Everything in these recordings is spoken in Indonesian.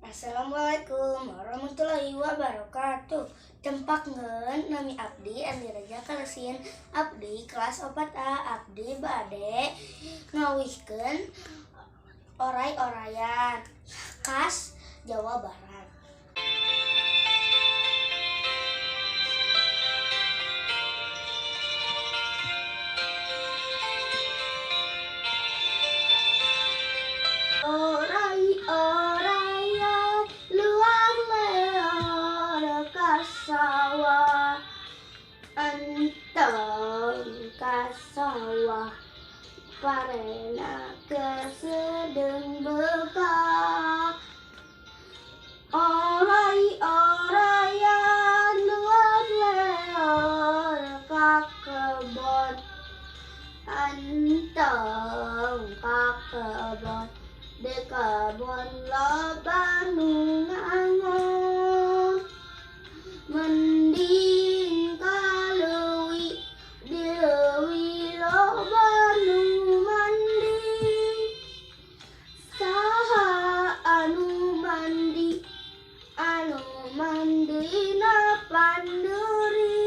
Assalamualaikum warahmatullahi wabarakatuh. Tempakngeun nami abdi Andi Raja Kalesin. Abdi kelas 4A. Abdi bade ngawihkeun oray-orayan khas Jawa Barat. Oray-orayan luar leor ka sawah, entong ka sawah parena kesedeng bekah. Oray-orayan luar leor ka kebon, entong ka kebon di kebon loba nu ngangon. Mending kaleuwi di leuwi loba nu mandi. Saha anu mandi mandina pandeuri.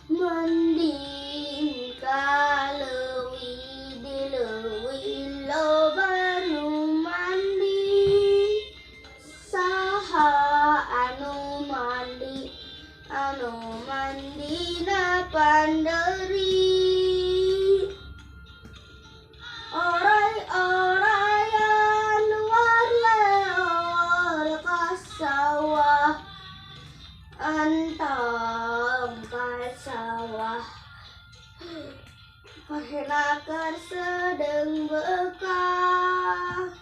Mending kaleuwi di leuwi loba nu mandi. Saha anu mandina pandeuri. Oray-orayan luar leor ka sawah, entong ka sawah parena kesedeng bekah.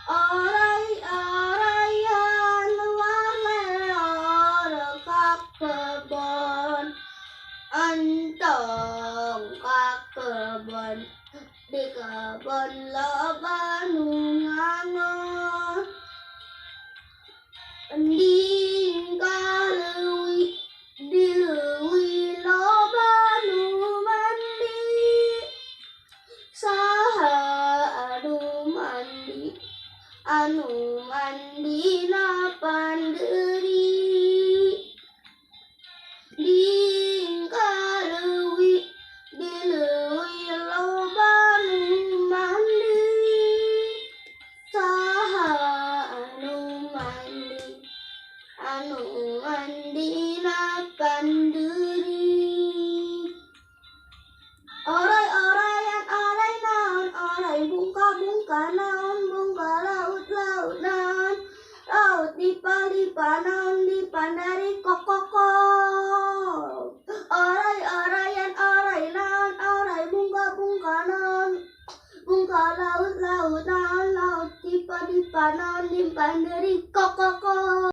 Oray-orayan luar leor ka kebon, entong ka kebon di kebon loba nu ngangon. Mending kaleuwi di leuwi loba nu mandi. Saha anu mandina pandeuri. Mending kaleuwi di leuwi loba nu mandi. Saha anu mandina pandeuri. Oray-orayan oray naon, oray bungka-bungka naon, bungka laut-laut naon, laut dipa-lipa naon, dipandari kok-kok. Oray-orayan oray naon, oray bungka-bungka naon, bungka laut-laut naon, laut dipa-lipa naon, dipandari kok-kok.